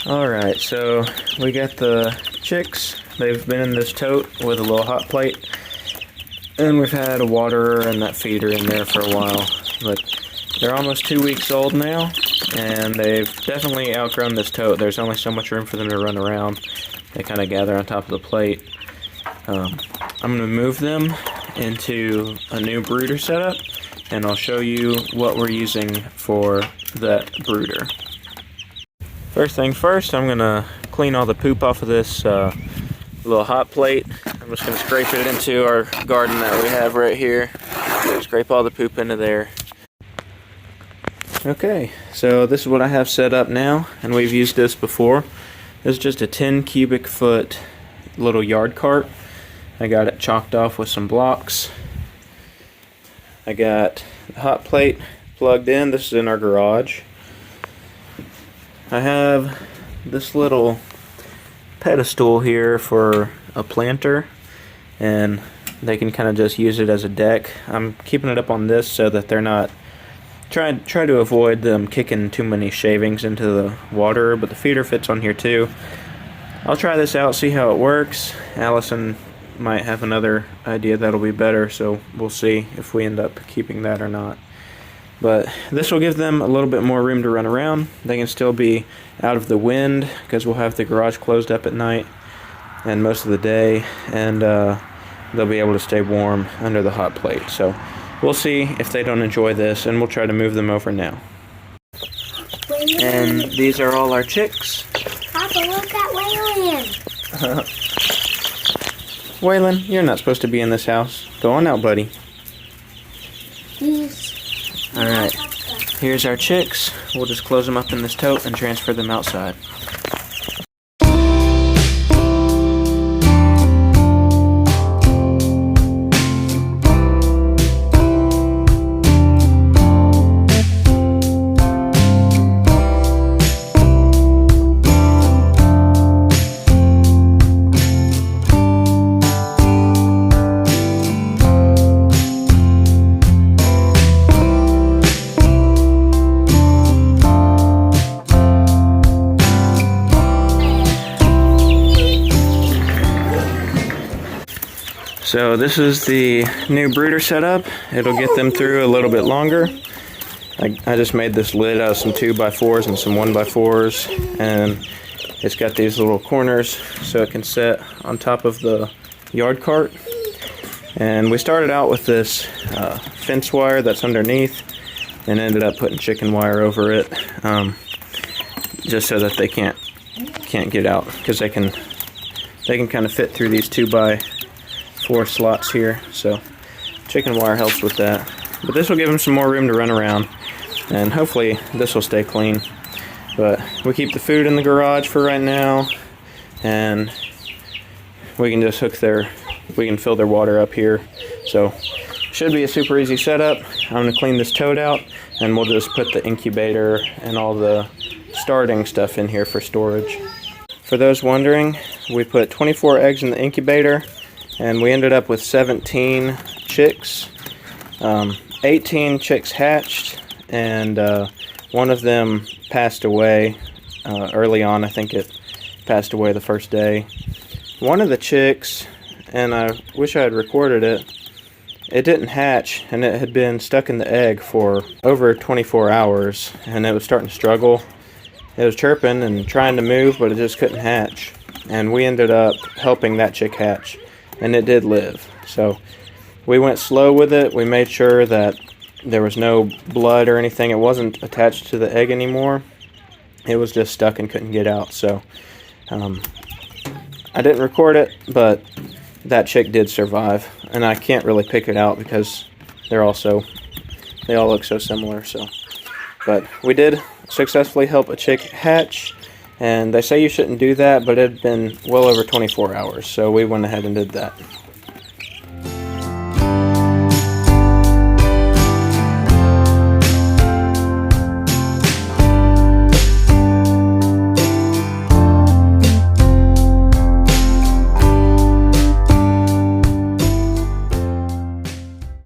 Alright, so we got the chicks. They've been in this tote with a little hot plate. And we've had a waterer and that feeder in there for a while. But they're almost 2 weeks old now, and they've definitely outgrown this tote. There's only so much room for them to run around. They kind of gather on top of the plate. I'm going to move them into a new brooder setup, and I'll show you what we're using for that brooder. First thing first, I'm going to clean all the poop off of this little hot plate. I'm just going to scrape it into our garden that we have right here. Scrape all the poop into there. Okay, so this is what I have set up now, and we've used this before. This is just a 10 cubic foot little yard cart. I got it chalked off with some blocks. I got the hot plate plugged in. This is in our garage. I have this little pedestal here for a planter, and they can kind of just use it as a deck. I'm keeping it up on this so that they're not try to avoid them kicking too many shavings into the water, but the feeder fits on here too. I'll try this out, see how it works. Allison might have another idea that'll be better, so we'll see if we end up keeping that or not. But this will give them a little bit more room to run around. They can still be out of the wind because we'll have the garage closed up at night and most of the day, and they'll be able to stay warm under the hot plate. So we'll see if they don't enjoy this, and we'll try to move them over now. And these are all our chicks. Papa, look at Waylon. Waylon, you're not supposed to be in this house. Go on out, buddy. Alright, here's our chicks. We'll just close them up in this tote and transfer them outside. So this is the new brooder setup. It'll get them through a little bit longer. I just made this lid out of some 2x4s and some 1x4s, and it's got these little corners so it can sit on top of the yard cart. And we started out with this fence wire that's underneath, and ended up putting chicken wire over it, just so that they can't get out, because they can kind of fit through these 2x4 slots here, so chicken wire helps with that. But this will give them some more room to run around, and hopefully this will stay clean. But we keep the food in the garage for right now, and we can just we can fill their water up here. So should be a super easy setup. I'm going to clean this tote out, and we'll just put the incubator and all the starting stuff in here for storage. For those wondering, we put 24 eggs in the incubator, and we ended up with 17 chicks. 18 chicks hatched, and one of them passed away early on. I think it passed away the first day. One of the chicks, and I wish I had recorded it, it didn't hatch, and it had been stuck in the egg for over 24 hours, and it was starting to struggle. It was chirping and trying to move, but it just couldn't hatch. And we ended up helping that chick hatch, and it did live. So we went slow with it. We made sure that there was no blood or anything. It wasn't attached to the egg anymore. It was just stuck and couldn't get out. So I didn't record it, but that chick did survive, and I can't really pick it out because they all look so similar. So, but we did successfully help a chick hatch. And they say you shouldn't do that, but it had been well over 24 hours, so we went ahead and did that.